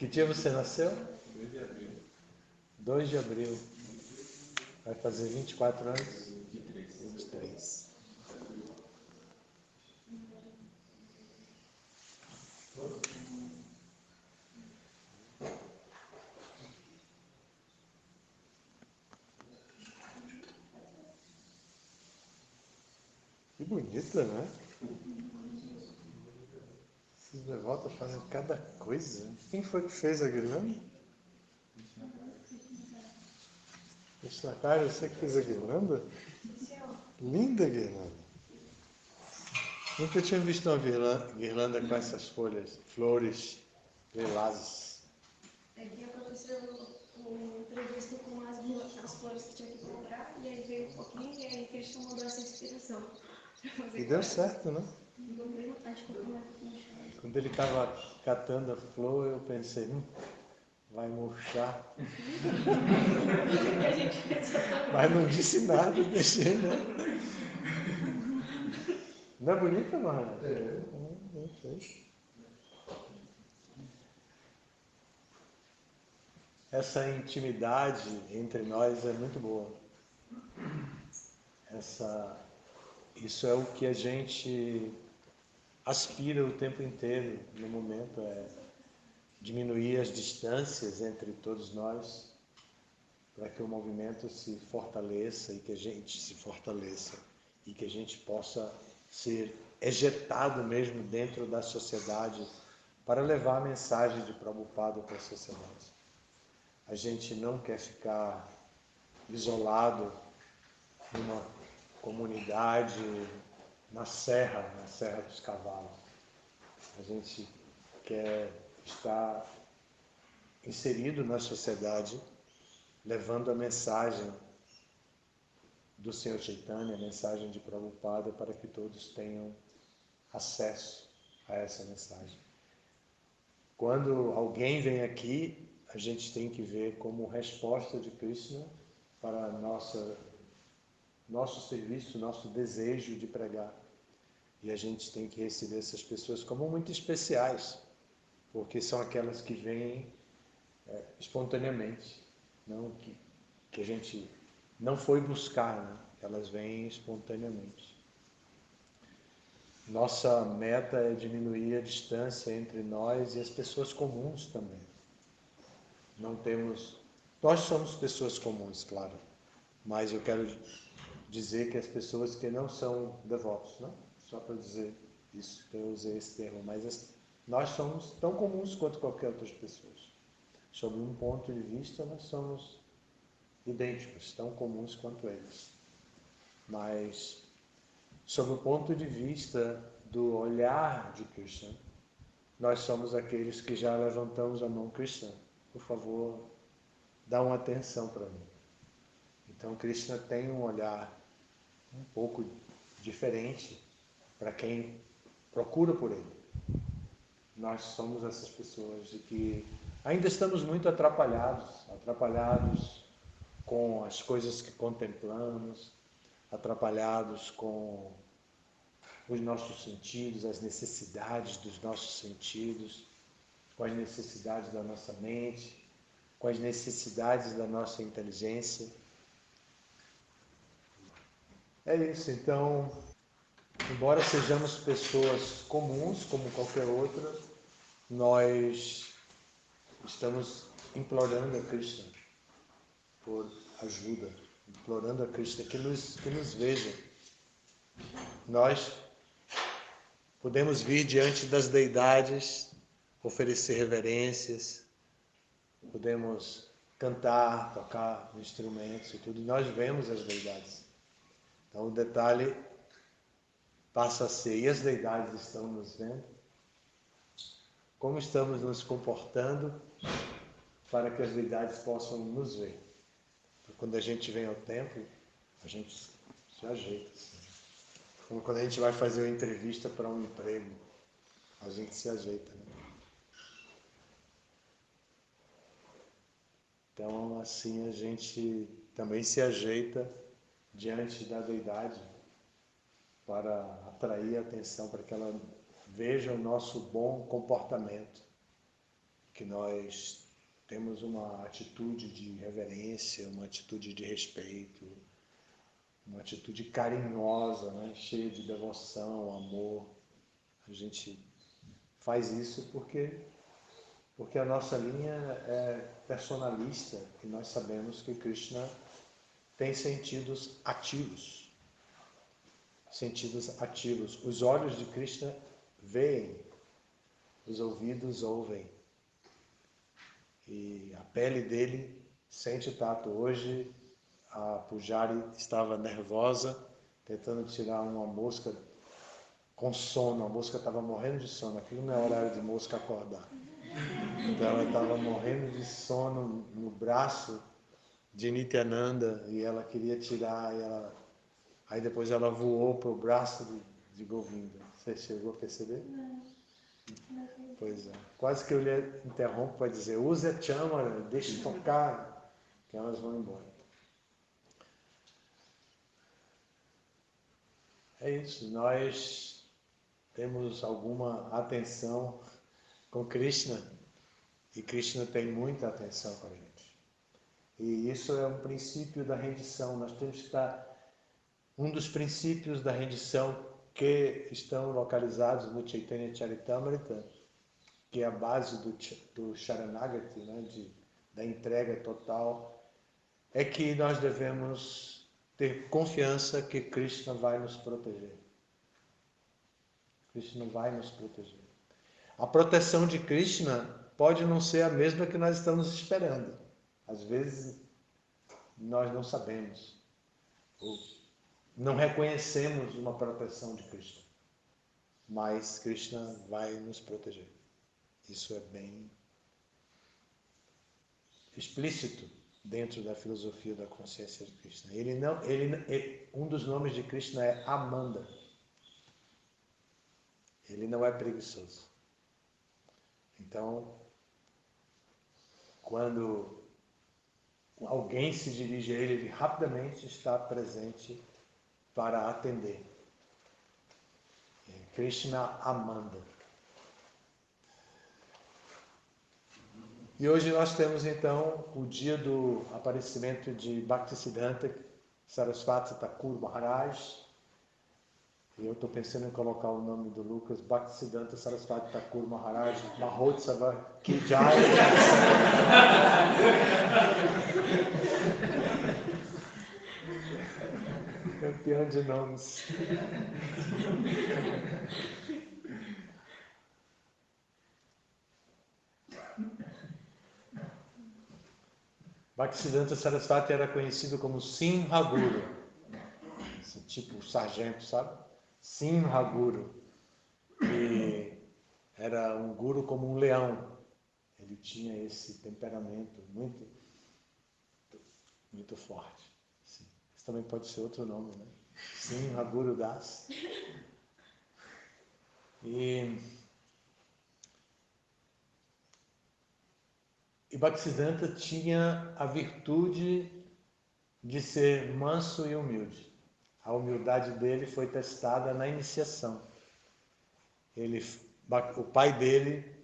Que dia você nasceu? 2 de abril. 2 de abril. Vai fazer 24 anos? 23. 23. Que bonita, né? Esses devotos fazem cada coisa. Quem foi que fez a guirlanda? Krishnakar, você que fez a guirlanda? Linda guirlanda. Nunca tinha visto uma guirlanda com essas folhas, flores, lilás. Aqui aconteceu um imprevisto com as flores que tinha que comprar, e aí veio um pouquinho, e aí Krishna mandou essa inspiração. E deu certo, né? Não deu vontade de colocar no chão. Quando ele estava catando a flor, eu pensei, vai murchar. E a gente pensa também. Mas não disse nada, deixei, né? Não é bonita, Maharaj? Essa intimidade entre nós é muito boa. Isso é o que a gente aspira o tempo inteiro no momento, é diminuir as distâncias entre todos nós, para que o movimento se fortaleça e que a gente se fortaleça e que a gente possa ser ejetado mesmo dentro da sociedade para levar a mensagem de Prabhupada para a sociedade. A gente não quer ficar isolado numa comunidade na Serra dos Cavalos. A gente quer estar inserido na sociedade, levando a mensagem do Senhor Chaitanya, a mensagem de Prabhupada, para que todos tenham acesso a essa mensagem. Quando alguém vem aqui, a gente tem que ver como resposta de Krishna para nosso serviço, nosso desejo de pregar. E a gente tem que receber essas pessoas como muito especiais, porque são aquelas que vêm espontaneamente, não que a gente não foi buscar, né? Elas vêm espontaneamente. Nossa meta é diminuir a distância entre nós e as pessoas comuns também. Nós somos pessoas comuns, claro, mas eu quero dizer que as pessoas que não são devotos, não? Só para dizer isso, que eu usei esse termo, mas nós somos tão comuns quanto qualquer outras pessoas. Sob um ponto de vista, nós somos idênticos, tão comuns quanto eles. Mas, sob o ponto de vista do olhar de Krishna, nós somos aqueles que já levantamos a mão Krishna. Por favor, dá uma atenção para mim. Então, Krishna tem um olhar um pouco diferente para quem procura por ele. Nós somos essas pessoas de que ainda estamos muito atrapalhados com as coisas que contemplamos, atrapalhados com os nossos sentidos, as necessidades dos nossos sentidos, com as necessidades da nossa mente, com as necessidades da nossa inteligência. É isso, então, embora sejamos pessoas comuns, como qualquer outra, nós estamos implorando a Krishna por ajuda, implorando a Krishna que nos veja. Nós podemos vir diante das deidades, oferecer reverências, podemos cantar, tocar instrumentos e tudo, e nós vemos as deidades. Então o detalhe passa a ser, e as deidades estão nos vendo? Como estamos nos comportando para que as deidades possam nos ver? Quando a gente vem ao templo, a gente se ajeita. Assim. Como quando a gente vai fazer uma entrevista para um emprego, a gente se ajeita. Né? Então, assim, a gente também se ajeita diante da deidade para atrair a atenção, para que ela veja o nosso bom comportamento. que nós temos uma atitude de reverência, uma atitude de respeito, uma atitude carinhosa, né? Cheia de devoção, amor. A gente faz isso porque a nossa linha é personalista e nós sabemos que Krishna tem sentidos ativos. Sentidos ativos. Os olhos de Krishna veem, os ouvidos ouvem. E a pele dele sente tato. Hoje a Pujari estava nervosa, tentando tirar uma mosca com sono. A mosca estava morrendo de sono. Aquilo não é horário de mosca acordar. Então ela estava morrendo de sono no braço de Nityananda e ela queria tirar. Aí depois ela voou para o braço de Govinda. Você chegou a perceber? Não. Pois é. Quase que eu lhe interrompo para dizer, use a chamara, deixe tocar, que elas vão embora. É isso, nós temos alguma atenção com Krishna e Krishna tem muita atenção com a gente. E isso é um princípio da rendição. Nós temos que estar... Um dos princípios da rendição que estão localizados no Chaitanya Charitamrita, que é a base do Sharanagati, né, da entrega total, é que nós devemos ter confiança que Krishna vai nos proteger. Krishna vai nos proteger. A proteção de Krishna pode não ser a mesma que nós estamos esperando. Às vezes nós não sabemos, ou não reconhecemos uma proteção de Krishna, mas Krishna vai nos proteger. Isso é bem explícito dentro da filosofia da consciência de Krishna. Um dos nomes de Krishna é Amanda. Ele não é preguiçoso. Então, quando alguém se dirige a ele, ele rapidamente está presente para atender. Krishna Amanda. E hoje nós temos então o dia do aparecimento de Bhaktisiddhanta Saraswati Thakur Maharaj. E eu estou pensando em colocar o nome do Lucas, Bhaktisiddhanta Saraswati Thakur Maharaj Mahotsava Ki Jai. Campeão de nomes. Bhaktisiddhanta Saraswati era conhecido como Simha Guru, tipo sargento, sabe? Simha Guru. E era um guru como um leão. Ele tinha esse temperamento muito, muito forte. Sim. Isso também pode ser outro nome, né? Simha Guru Das. E Bhaktisiddhanta tinha a virtude de ser manso e humilde. A humildade dele foi testada na iniciação. O pai dele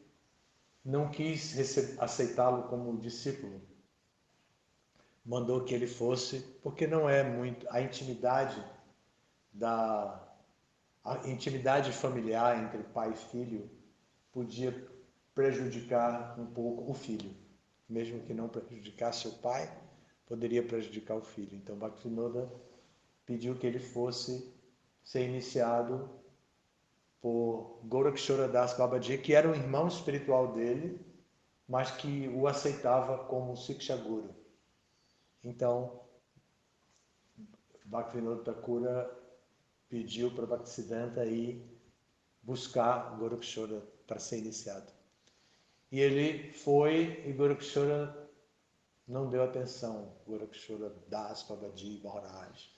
não quis aceitá-lo como discípulo. Mandou que ele fosse, porque não é muito a intimidade familiar entre pai e filho podia prejudicar um pouco o filho. Mesmo que não prejudicasse o pai, poderia prejudicar o filho. Então Bhaktivinoda pediu que ele fosse ser iniciado por Gorakshora Das Babaji, que era o irmão espiritual dele, mas que o aceitava como Siksha Guru. Então, Bhaktivinoda Thakura pediu para Bhaktisiddhanta ir buscar Gorakshora para ser iniciado. E ele foi e Gorakshora não deu atenção. Gorakshora Das Babaji Maharaj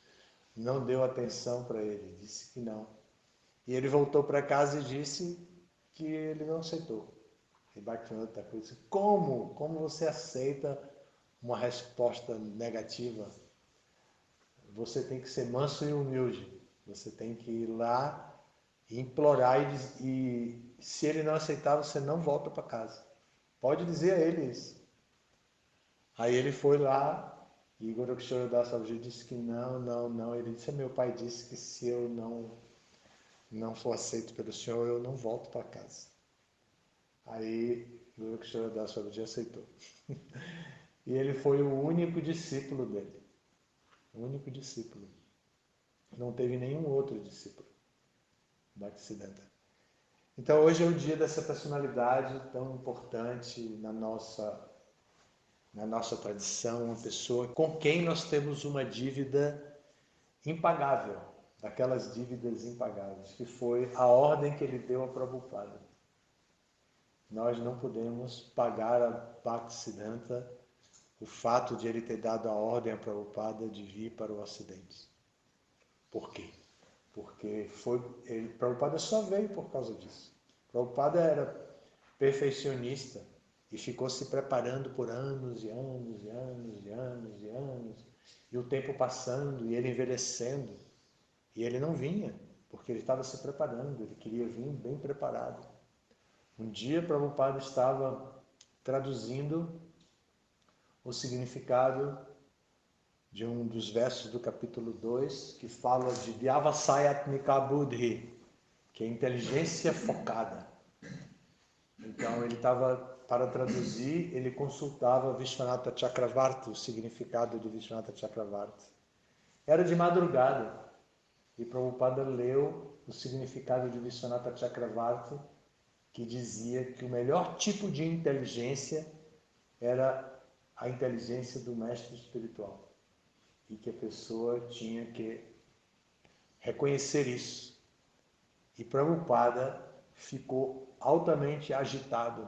não deu atenção para ele, disse que não. E ele voltou para casa e disse que ele não aceitou. E Bhaktivinoda Thakura disse, como? Como você aceita uma resposta negativa? Você tem que ser manso e humilde. Você tem que ir lá e implorar e se ele não aceitar, você não volta para casa. Pode dizer a ele isso. Aí ele foi lá e Gorakshora Das Babaji disse que não. Ele disse, meu pai disse que se eu não for aceito pelo senhor, eu não volto para casa. Aí Gorakshora Das Babaji aceitou. E ele foi o único discípulo dele. O único discípulo. Não teve nenhum outro discípulo. Bhaktisiddhanta. Então hoje é o dia dessa personalidade tão importante na nossa tradição, uma pessoa com quem nós temos uma dívida impagável, daquelas dívidas impagáveis, que foi a ordem que ele deu a Prabhupada. Nós não podemos pagar a Bhaktisiddhanta o fato de ele ter dado a ordem a Prabhupada de vir para o Ocidente. Por quê? Porque Prabhupada só veio por causa disso. Prabhupada era perfeccionista e ficou se preparando por anos e anos e anos e anos e anos. E o tempo passando e ele envelhecendo. E ele não vinha, porque ele estava se preparando, ele queria vir bem preparado. Um dia Prabhupada estava traduzindo o significado de um dos versos do capítulo 2, que fala de Vyavasayatmika Buddhi, que é inteligência focada. Então ele estava, para traduzir, ele consultava Vishwanatha Chakravarti, o significado de Vishwanatha Chakravarti. Era de madrugada, e Prabhupada leu o significado de Vishwanatha Chakravarti, que dizia que o melhor tipo de inteligência era a inteligência do mestre espiritual. E que a pessoa tinha que reconhecer isso. E Prabhupada ficou altamente agitado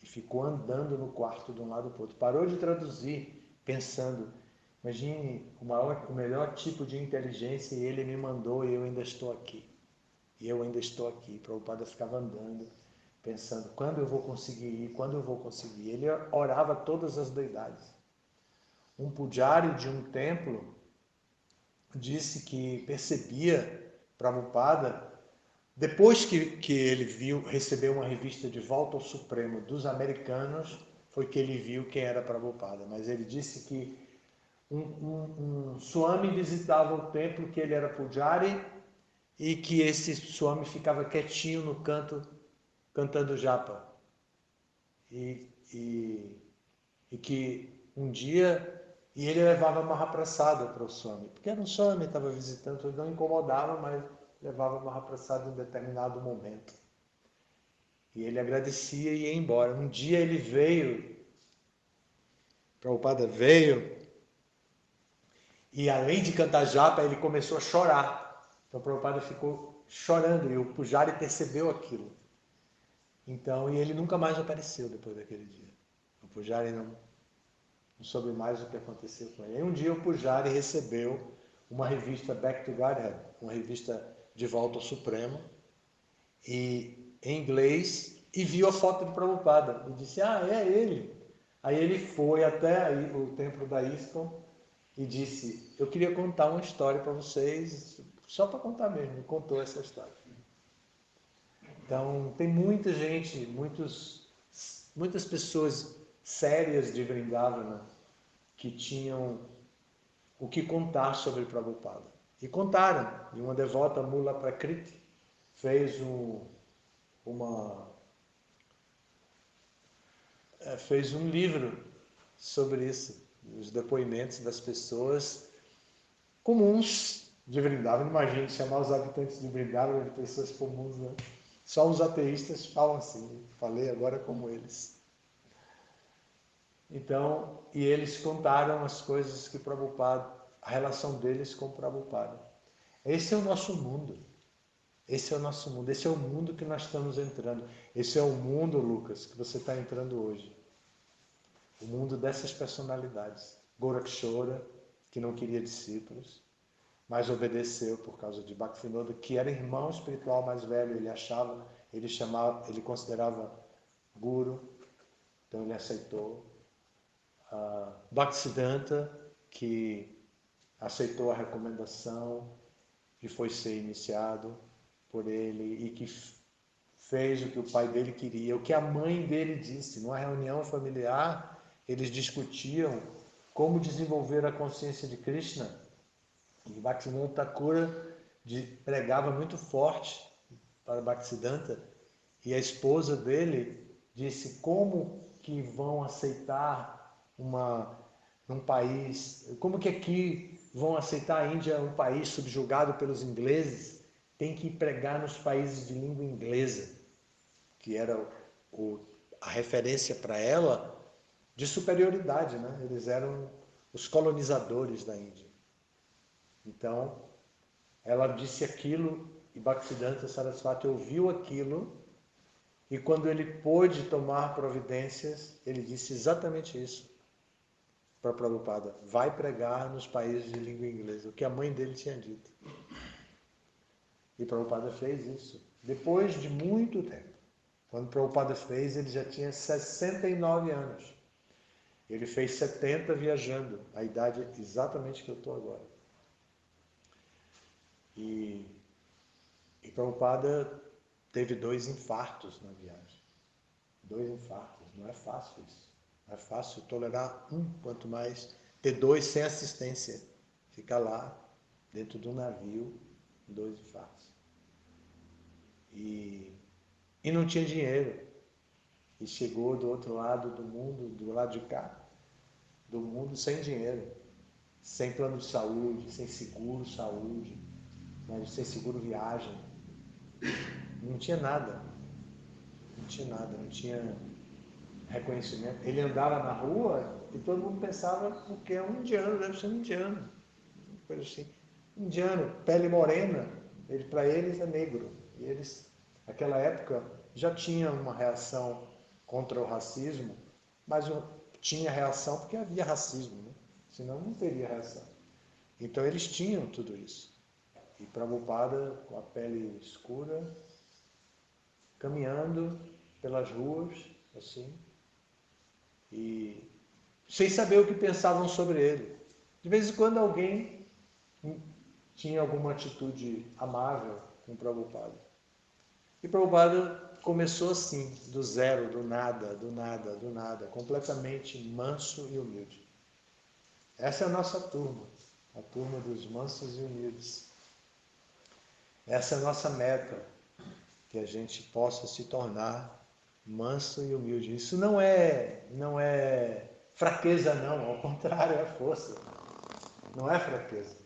e ficou andando no quarto de um lado para o outro. Parou de traduzir, pensando, imagine o melhor tipo de inteligência e ele me mandou e eu ainda estou aqui. E eu ainda estou aqui. Prabhupada ficava andando, pensando, quando eu vou conseguir ir, quando eu vou conseguir. Ele orava todas as deidades. Um pujari de um templo disse que percebia Prabhupada, depois que ele recebeu uma revista de Volta ao Supremo dos americanos, foi que ele viu quem era Prabhupada. Mas ele disse que um Swami visitava o templo que ele era pujari e que esse Swami ficava quietinho no canto, cantando japa. E que um dia... E ele levava Mahaprasada para o Swami, porque era um Swami, estava visitando, ele não incomodava, mas levava Mahaprasada em um determinado momento. E ele agradecia e ia embora. Um dia ele veio, Prabhupada veio, e além de cantar japa, ele começou a chorar. Então Prabhupada ficou chorando, e o Pujari percebeu aquilo. Então, e ele nunca mais apareceu depois daquele dia. O Pujari não soube mais o que aconteceu com ele. E um dia o Pujari recebeu uma revista Back to Godhead, uma revista de volta ao Supremo, e em inglês, e viu a foto de Prabhupada. E disse, é ele. Aí ele foi até o templo da ISKCON e disse, eu queria contar uma história para vocês, só para contar mesmo, e contou essa história. Então, tem muita gente, muitas pessoas sérias de Vrindavana que tinham o que contar sobre Prabhupada. E contaram. E uma devota, Mula Prakriti, fez um livro sobre isso, os depoimentos das pessoas comuns de Vrindavana. Imagine chamar os habitantes de Vrindavana de pessoas comuns, né? Só os ateístas falam assim, falei agora como eles. Então, e eles contaram as coisas que Prabhupada, a relação deles com Prabhupada. Esse é o nosso mundo. Esse é o nosso mundo. Esse é o mundo que nós estamos entrando. Esse é o mundo, Lucas, que você está entrando hoje. O mundo dessas personalidades. Gorakshora, que não queria discípulos, mas obedeceu por causa de Bhaktivinoda, que era irmão espiritual mais velho. Ele considerava guru, então ele aceitou. Bhaktisiddhanta, que aceitou a recomendação e foi ser iniciado por ele e que fez o que o pai dele queria, o que a mãe dele disse. Numa reunião familiar, eles discutiam como desenvolver a consciência de Krishna. E Bhaktivinoda Thakura pregava muito forte para Bhaktisiddhanta, e a esposa dele disse como que vão aceitar um país, como que aqui vão aceitar a Índia, um país subjugado pelos ingleses, tem que pregar nos países de língua inglesa, que era a referência para ela de superioridade, né? Eles eram os colonizadores da Índia. Então, ela disse aquilo e Bhaktisiddhanta Sarasvati ouviu aquilo, e quando ele pôde tomar providências, ele disse exatamente isso para Prabhupada: vai pregar nos países de língua inglesa, o que a mãe dele tinha dito. E Prabhupada fez isso. Depois de muito tempo. Quando Prabhupada fez, ele já tinha 69 anos. Ele fez 70 viajando, a idade exatamente que eu estou agora. E Prabhupada teve 2 infartos na viagem. 2 infartos. Não é fácil isso. Não é fácil tolerar quanto mais ter 2 sem assistência. Ficar lá, dentro do navio, 2 infartos. E não tinha dinheiro. E chegou do outro lado do mundo, do lado de cá, do mundo sem dinheiro, sem plano de saúde, sem seguro saúde, sem seguro viagem. Não tinha nada. Não tinha nada, não tinha reconhecimento. Ele andava na rua e todo mundo pensava porque é um indiano, deve ser um indiano. Coisa assim. Indiano, pele morena, para eles é negro. E eles, naquela época, já tinha uma reação contra o racismo, mas tinha reação porque havia racismo, né? Senão não teria reação. Então eles tinham tudo isso. E Prabhupada, com a pele escura, caminhando pelas ruas, assim, e sem saber o que pensavam sobre ele. De vez em quando alguém tinha alguma atitude amável com Prabhupada. E Prabhupada começou assim, do zero, do nada, completamente manso e humilde. Essa é a nossa turma, a turma dos mansos e humildes. Essa é a nossa meta, que a gente possa se tornar manso e humilde. Isso não é fraqueza, não, ao contrário, é força. Não é fraqueza.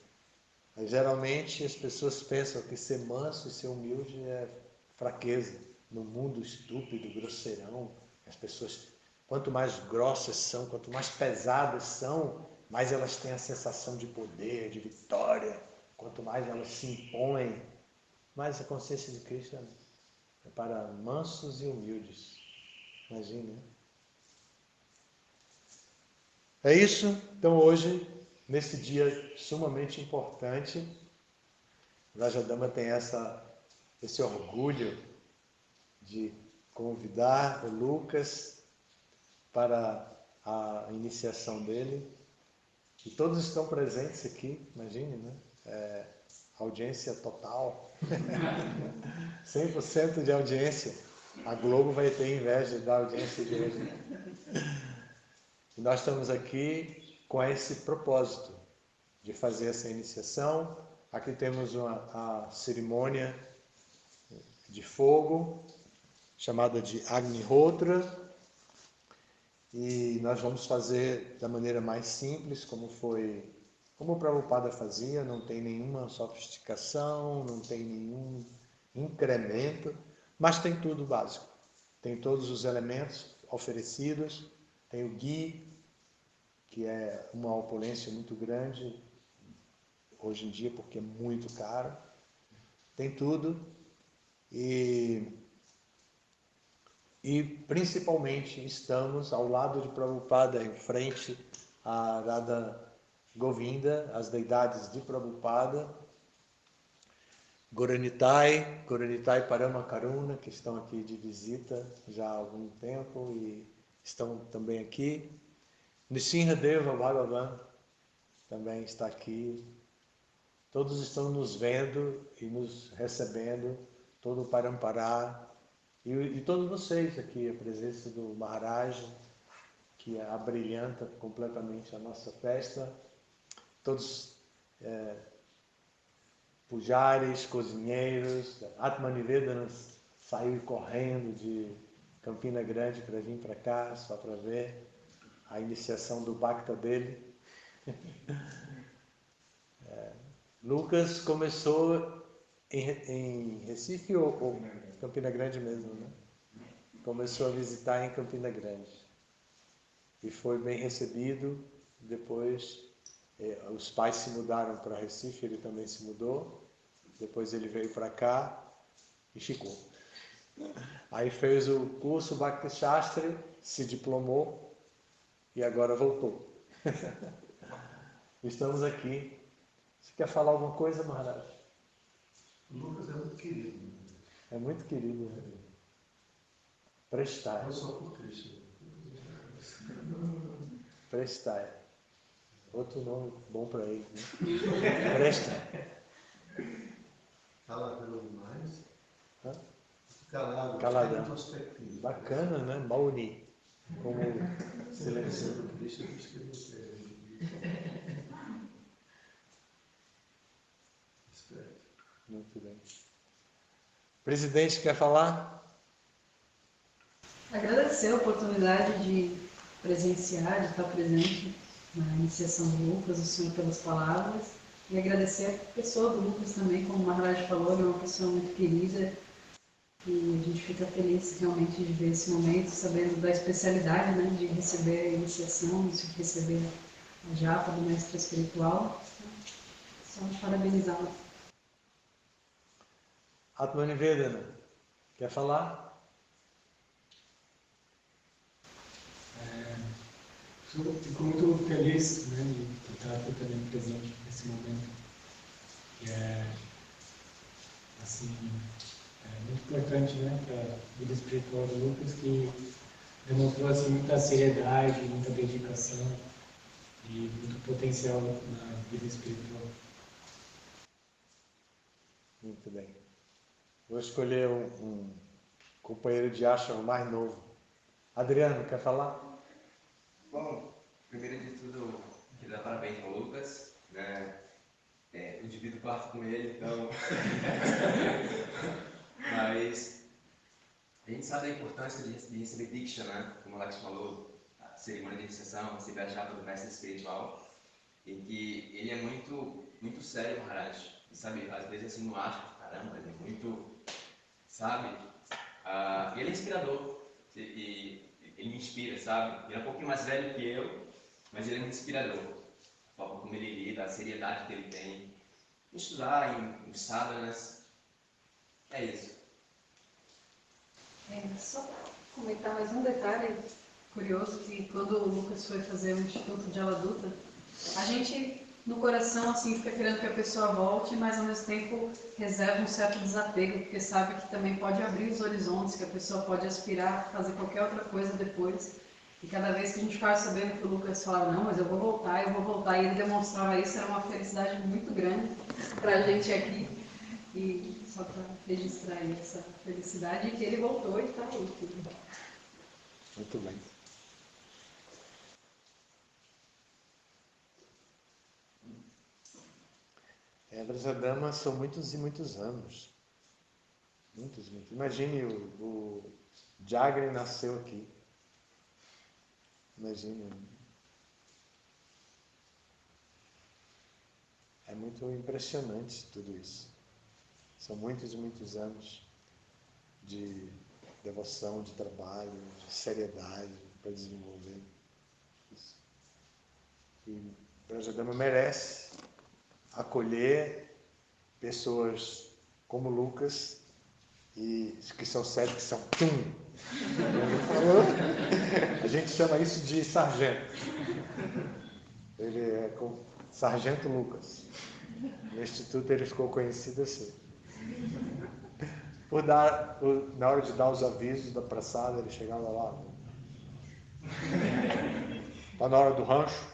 Mas, geralmente as pessoas pensam que ser manso e ser humilde é fraqueza. No mundo estúpido, grosseirão, as pessoas, quanto mais grossas são, quanto mais pesadas são, mais elas têm a sensação de poder, de vitória. Quanto mais elas se impõem, mais a consciência de Cristo é para mansos e humildes. Imagina, né? É isso. Então hoje, nesse dia sumamente importante, Rajadama tem esse orgulho de convidar o Lucas para a iniciação dele. E todos estão presentes aqui, imagine, né? Audiência total. 100% de audiência. A Globo vai ter inveja da audiência de hoje. E nós estamos aqui com esse propósito de fazer essa iniciação. Aqui temos a cerimônia de fogo, chamada de Agnihotra, e nós vamos fazer da maneira mais simples, como o Prabhupada fazia, não tem nenhuma sofisticação, não tem nenhum incremento, mas tem tudo básico. Tem todos os elementos oferecidos, tem o ghee, que é uma opulência muito grande hoje em dia, porque é muito caro. Tem tudo. E principalmente estamos ao lado de Prabhupada, em frente a Radha Govinda, as deidades de Prabhupada, Goranitai Paramakaruna, que estão aqui de visita já há algum tempo e estão também aqui. Nrsimhadeva Bhagavan também está aqui. Todos estão nos vendo e nos recebendo, todo o Parampara, E todos vocês aqui, a presença do Maharaj, que abrilhanta completamente a nossa festa, todos pujares, cozinheiros, Atmanivedana saiu correndo de Campina Grande para vir para cá, só para ver a iniciação do Bhakta dele. Lucas começou em Recife ou Campina Grande mesmo, né? Começou a visitar em Campina Grande e foi bem recebido. Depois os pais se mudaram para Recife, ele também se mudou. Depois ele veio para cá e ficou. Aí fez o curso Bhakti Shastri, se diplomou e agora voltou. Estamos aqui. Você quer falar alguma coisa, Maharaj? O Lucas é muito querido. É muito querido, né? Prestai. Não só por Cristo. Prestai. Outro nome bom para ele, né? Prestai. Caladão demais. Hã? Calado. Caladão. Introspectivo. Bacana, né? Mauni. Como silêncio. Do Cristo, eu disse que você é. Esperto. Muito bem. Presidente, quer falar? Agradecer a oportunidade de presenciar, de estar presente na iniciação do Lucas, o senhor pelas palavras, e agradecer a pessoa do Lucas também, como o Maharaj falou, ele é uma pessoa muito querida, e a gente fica feliz realmente de ver esse momento, sabendo da especialidade, né, de receber a iniciação, de receber a japa do mestre espiritual. Só parabenizá-lo. Atmanivedana, quer falar? Fico muito feliz, né, de estar aqui também presente nesse momento. E assim, muito importante, né, para a vida espiritual do Lucas, que demonstrou assim, muita seriedade, muita dedicação e muito potencial na vida espiritual. Muito bem. Vou escolher um companheiro de ashram mais novo. Adriano, quer falar? Bom, primeiro de tudo, queria dar parabéns ao Lucas, né? Eu divido o quarto com ele, então... Mas a gente sabe da importância de receber Diksha, né? Como o Alex falou, a cerimônia de iniciação, receber a japa do mestre espiritual, em que ele é muito sério, Maharaj. E sabe, às vezes assim, não acha, caramba, ele é muito, sabe? E ele é inspirador. Ele me inspira, sabe? Ele é um pouquinho mais velho que eu, mas ele é muito inspirador. A forma como ele lida, a seriedade que ele tem. Estudar em sadhanas, é isso. Só comentar mais um detalhe curioso, que quando o Lucas foi fazer o Instituto de Aladuta, a gente, no coração, assim, fica querendo que a pessoa volte, mas ao mesmo tempo reserva um certo desapego, porque sabe que também pode abrir os horizontes, que a pessoa pode aspirar a fazer qualquer outra coisa depois. E cada vez que a gente ficava sabendo que o Lucas falava, não, mas eu vou voltar, e ele demonstrava isso, era uma felicidade muito grande para a gente aqui. E só para registrar aí essa felicidade, que ele voltou e está aí. Muito bem. Vrajadama são muitos e muitos anos. Muitos. Imagine o Jagre nasceu aqui. Imagine. É muito impressionante tudo isso. São muitos e muitos anos de devoção, de trabalho, de seriedade para desenvolver isso. E Vrajadama merece acolher pessoas como Lucas, e que são sérios, que são a gente chama isso de sargento. Ele é com Sargento Lucas. No Instituto ele ficou conhecido assim. Na hora de dar os avisos da praçada, ele chegava lá. Está na hora do rancho.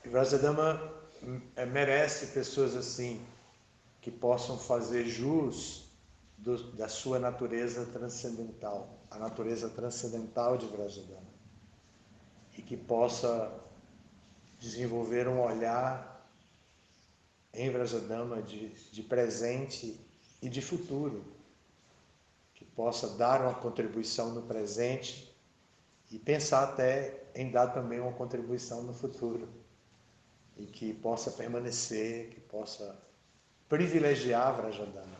Vrajadama merece pessoas assim, que possam fazer jus da sua natureza transcendental, a natureza transcendental de Vrajadama, e que possa desenvolver um olhar em Vrajadama de presente e de futuro, que possa dar uma contribuição no presente e pensar até em dar também uma contribuição no futuro, e que possa permanecer, que possa privilegiar Vrajadama.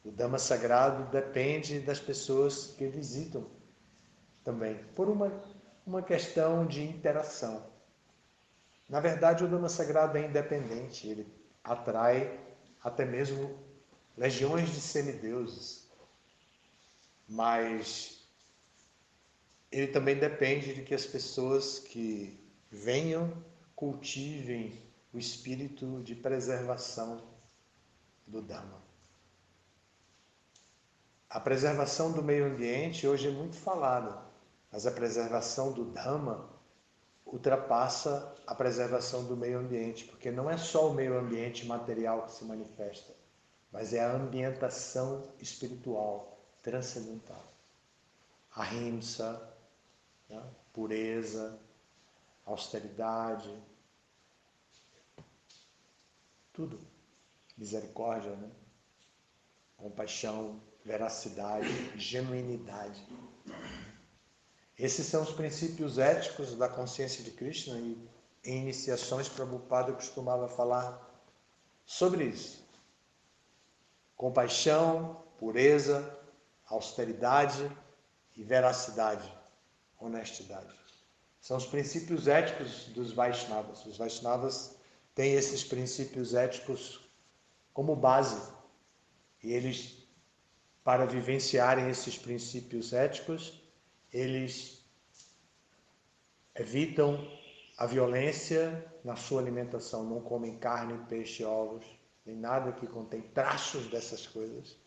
O Dhamma sagrado depende das pessoas que visitam também, por uma questão de interação. Na verdade, o Dhamma sagrado é independente, ele atrai até mesmo legiões de semideuses, mas ele também depende de que as pessoas que venham cultivem o espírito de preservação do Dhamma. A preservação do meio ambiente hoje é muito falada, mas a preservação do Dhamma ultrapassa a preservação do meio ambiente, porque não é só o meio ambiente material que se manifesta, mas é a ambientação espiritual, transcendental. Ahimsa, né? Pureza, austeridade, tudo. Misericórdia, né? Compaixão, veracidade, genuinidade. Esses são os princípios éticos da consciência de Krishna, e em iniciações Prabhupada costumava falar sobre isso. Compaixão, pureza, austeridade e veracidade, honestidade. São os princípios éticos dos Vaishnavas. Os Vaishnavas têm esses princípios éticos como base, e eles, para vivenciarem esses princípios éticos, eles evitam a violência na sua alimentação, não comem carne, peixe, ovos, nem nada que contém traços dessas coisas.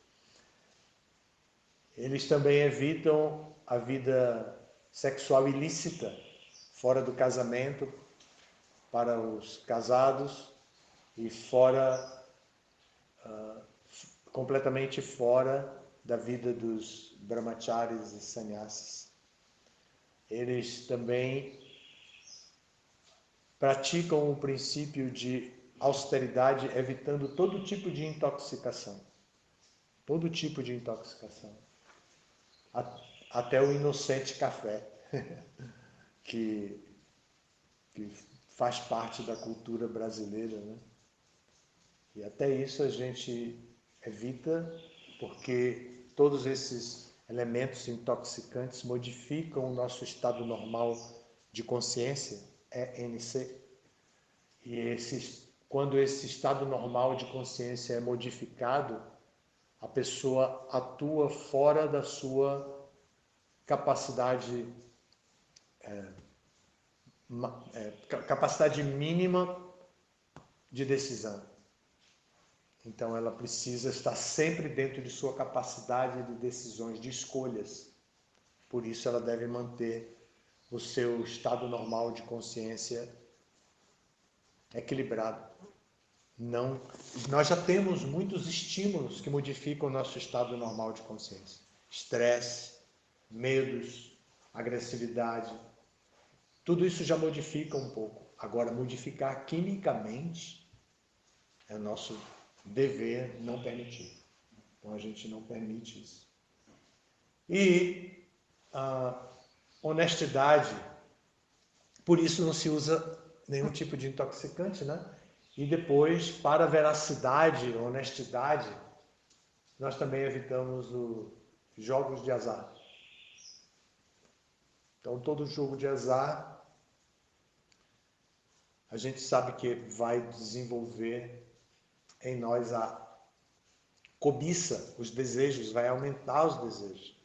Eles também evitam a vida sexual ilícita, fora do casamento, para os casados, e completamente fora da vida dos brahmacharis e sannyasis. Eles também praticam o princípio de austeridade, evitando todo tipo de intoxicação. Todo tipo de intoxicação. Até o inocente café, que faz parte da cultura brasileira, né? E até isso a gente evita, porque todos esses elementos intoxicantes modificam o nosso estado normal de consciência, ENC. E quando esse estado normal de consciência é modificado, a pessoa atua fora da sua capacidade, capacidade mínima de decisão. Então ela precisa estar sempre dentro de sua capacidade de decisões, de escolhas. Por isso ela deve manter o seu estado normal de consciência equilibrado. Nós já temos muitos estímulos que modificam o nosso estado normal de consciência. Estresse, medos, agressividade. Tudo isso já modifica um pouco. Agora, modificar quimicamente é o nosso dever não permitir. Então a gente não permite isso. E a honestidade, por isso não se usa nenhum tipo de intoxicante, né? E depois, para a veracidade, honestidade, nós também evitamos os jogos de azar. Então todo jogo de azar, a gente sabe que vai desenvolver em nós a cobiça, os desejos, vai aumentar os desejos.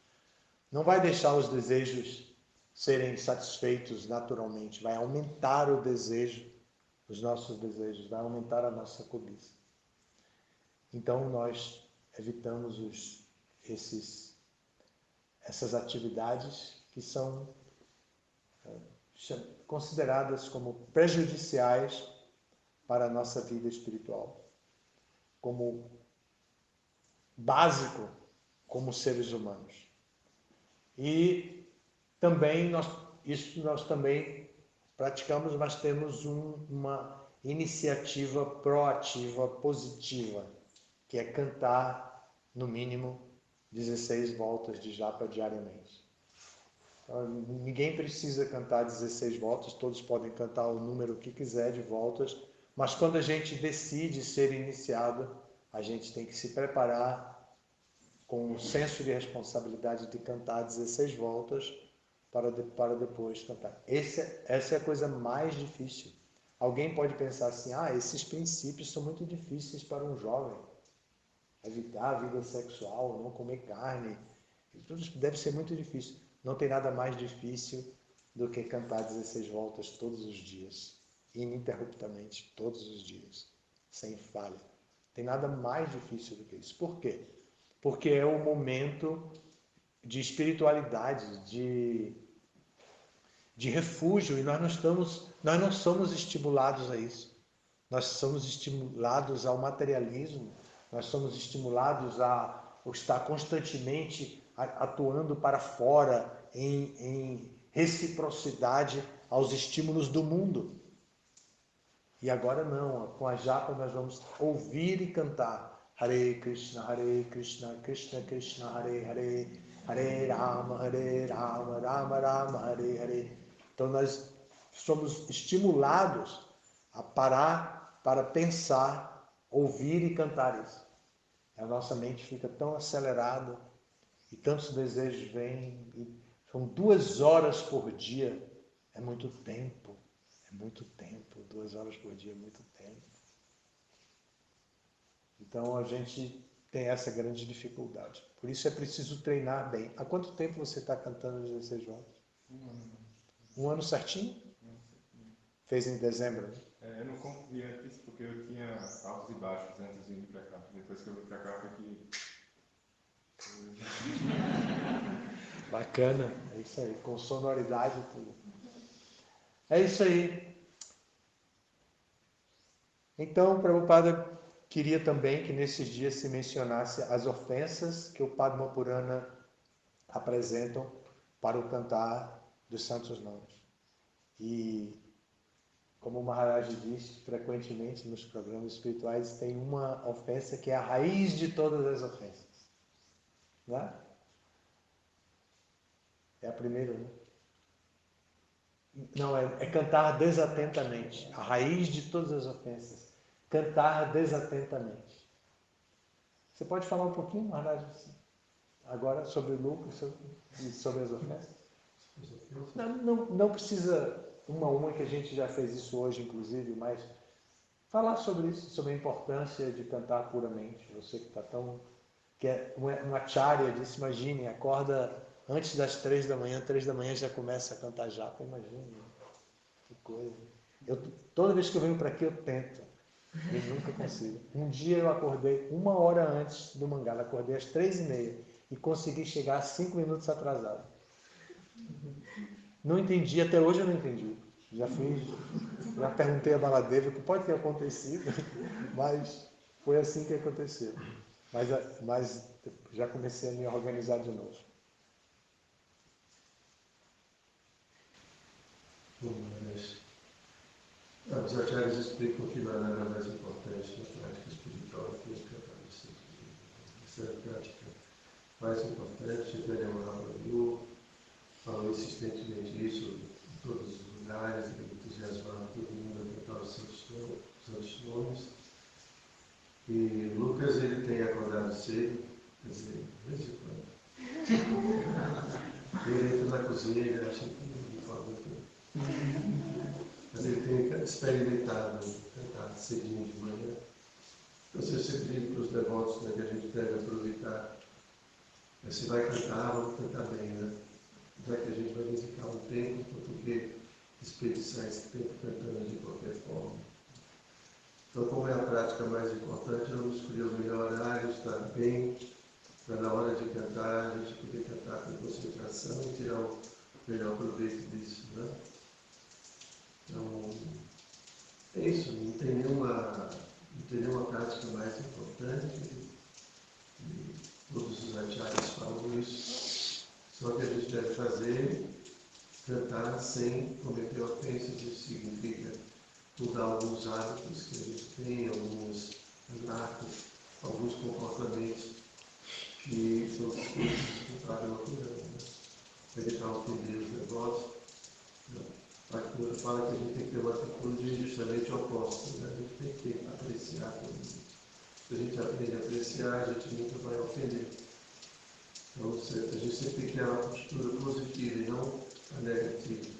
Não vai deixar os desejos serem satisfeitos naturalmente, vai aumentar o desejo, os nossos desejos, vai aumentar a nossa cobiça. Então nós evitamos essas atividades que são consideradas como prejudiciais para a nossa vida espiritual. como básico como seres humanos. E também isso nós também praticamos, mas temos uma iniciativa proativa, positiva, que é cantar no mínimo 16 voltas de japa diariamente. Então, ninguém precisa cantar 16 voltas, todos podem cantar o número que quiser de voltas, mas quando a gente decide ser iniciado, a gente tem que se preparar com um senso de responsabilidade de cantar 16 voltas para depois cantar. Essa é a coisa mais difícil. Alguém pode pensar assim, esses princípios são muito difíceis para um jovem. Evitar a vida sexual, não comer carne, tudo isso deve ser muito difícil. Não tem nada mais difícil do que cantar 16 voltas todos os dias, ininterruptamente, todos os dias, sem falha. Tem nada mais difícil do que isso. Por quê? Porque é um momento de espiritualidade, de refúgio, e nós não somos estimulados a isso. Nós somos estimulados ao materialismo, nós somos estimulados a estar constantemente atuando para fora em reciprocidade aos estímulos do mundo. E agora não, com a japa nós vamos ouvir e cantar Hare Krishna, Krishna Krishna, Hare Hare, Hare Rama, Rama Rama, Hare Hare. Então nós somos estimulados a parar para pensar, ouvir e cantar isso. A nossa mente fica tão acelerada e tantos desejos vêm. São 2 horas por dia, é muito tempo. É muito tempo, 2 horas por dia é muito tempo. Então a gente tem essa grande dificuldade. Por isso é preciso treinar bem. Há quanto tempo você está cantando as 16 voltas? 1 ano. 1 ano certinho? Fez em dezembro, né? Eu não concluí antes porque eu tinha altos e baixos antes de vir para cá. Depois que eu vim para cá foi que... Bacana, é isso aí, com sonoridade e tudo. É isso aí. Então, Prabhupada queria também que nesses dias se mencionasse as ofensas que o Padma Purana apresentam para o cantar dos santos nomes. E, como o Maharaj diz frequentemente nos programas espirituais, tem uma ofensa que é a raiz de todas as ofensas. Né? É a primeira, né? Não, é cantar desatentamente. A raiz de todas as ofensas. Cantar desatentamente. Você pode falar um pouquinho, Maharaj, agora sobre o lucro e sobre as ofensas? Não precisa uma a uma, que a gente já fez isso hoje, inclusive, mas falar sobre isso, sobre a importância de cantar puramente. Você que está tão... que é uma acharya disse, imagine, acorda antes das 3 da manhã, 3 da manhã já começa a cantar japa, imagine, que coisa. Toda vez que eu venho para aqui eu tento, e nunca consigo. Um dia eu acordei 1 hora antes do Mangala, acordei às 3h30 e consegui chegar 5 minutos atrasado. Não entendi, até hoje eu não entendi. Já perguntei a Baladeva o que pode ter acontecido, mas foi assim que aconteceu. Mas já comecei a me organizar de novo. Bom, mas os acharyas explicam que não há nada mais importante na prática espiritual que o cantar dos santos. Essa é a prática mais importante. Chaitanya Mahaprabhu falou insistentemente isso em todos os lugares, entusiasmando todo mundo a cantar os santos nomes. E Lucas, ele tem acordado cedo, quer dizer, de vez em quando. Ele entra na cozinha e acha que não fala muito. Mas ele tem experimentado cantar cedinho de manhã. Então, eu sempre digo para os devotos, né, que a gente deve aproveitar. Se vai cantar, vamos cantar bem, né? Já que a gente vai dedicar um tempo, porque desperdiçar esse tempo cantando de qualquer forma. Então, como é a prática mais importante, vamos escolher o melhor horário, estar bem, para na hora de cantar, a gente poder cantar com concentração e tirar o melhor proveito disso, né? Então, é isso, não tem nenhuma prática mais importante. importante, e todos os acharyas falam isso, só que a gente deve fazer, cantar sem cometer ofensas. Isso significa mudar alguns hábitos que a gente tem, alguns alguns comportamentos que são coisas que tragam a cura, né? Evitar ofender os devotos. A cura fala que a gente tem que ter uma atitude justamente oposta, né? A gente tem que apreciar todo mundo. Se a gente aprende a apreciar, a gente nunca vai ofender. Então, a gente sempre tem que ter uma postura positiva e não a negativa.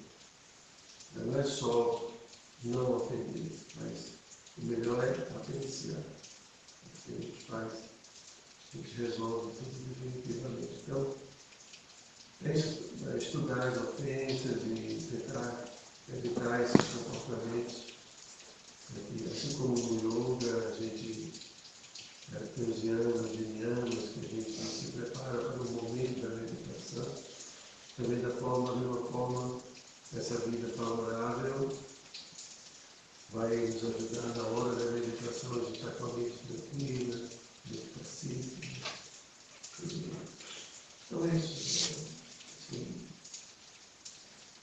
Não é só não ofender, mas o melhor é apreciar. O que a gente faz, a gente resolve tudo definitivamente. Então, é estudar as ofensas e tentar evitar esses comportamentos. Assim como no yoga, a gente tem os yamas e niyamas, que a gente se prepara para o momento da meditação. Também da mesma forma, essa vida favorável vai nos ajudar na hora da meditação, a gente está com a mente tranquila, mente pacífica. Então é isso. Assim,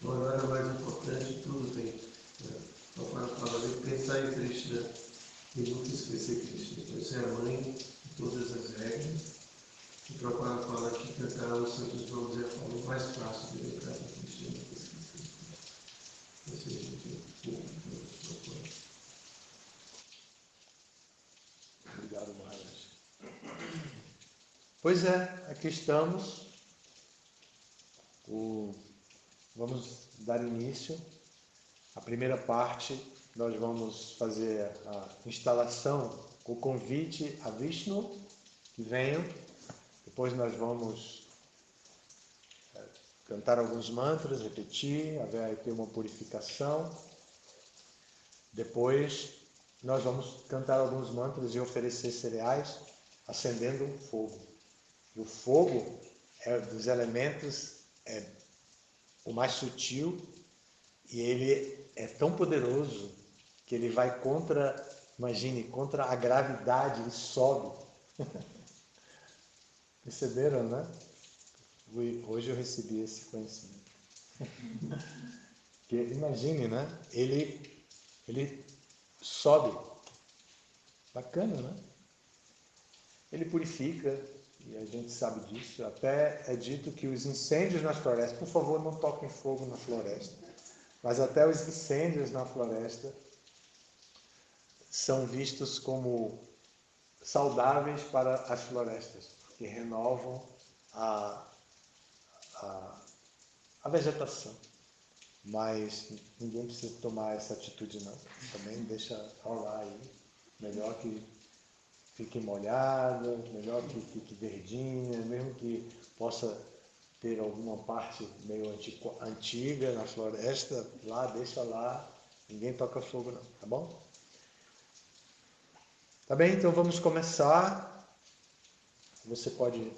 não é nada mais importante, tudo tem. Prabhupada fala de pensar em Krishna e nunca esquecer Krishna. Então, isso é a mãe de todas as regras. E Prabhupada fala que cantar os santos nomes é a forma mais fácil de lembrar de Krishna e nunca esquecer Krishna. Ou seja, a gente Obrigado, Maharaj. Pois é, aqui estamos. Vamos dar início. A primeira parte, nós vamos fazer a instalação, o convite a Vishnu, que venham. Depois nós vamos cantar alguns mantras, repetir, vai ter uma purificação. Depois nós vamos cantar alguns mantras e oferecer cereais, acendendo um fogo. E o fogo é dos elementos, é o mais sutil, e ele é tão poderoso que ele vai contra a gravidade, ele sobe. Perceberam, né? Hoje eu recebi esse conhecimento. Porque, imagine, né? Ele sobe. Bacana, né? Ele purifica, e a gente sabe disso. Até é dito que os incêndios nas florestas, por favor, não toquem fogo na floresta, mas até os incêndios na floresta são vistos como saudáveis para as florestas, porque renovam a vegetação. Mas ninguém precisa tomar essa atitude, não. Também deixa rolar aí. Melhor que fique molhada, melhor que fique verdinha, mesmo que possa ter alguma parte meio antiga na floresta, lá, deixa lá, ninguém toca fogo não, tá bom? Tá bem, então vamos começar. Você pode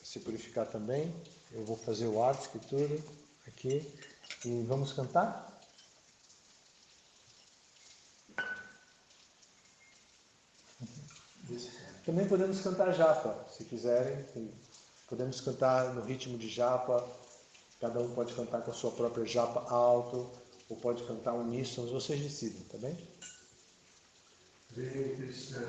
se purificar também. Eu vou fazer o ato, escritura aqui. E vamos cantar? Também podemos cantar japa, se quiserem. Podemos cantar no ritmo de japa. Cada um pode cantar com a sua própria japa alto, ou pode cantar uníssonos, vocês decidem, tá bem? Hare Krishna,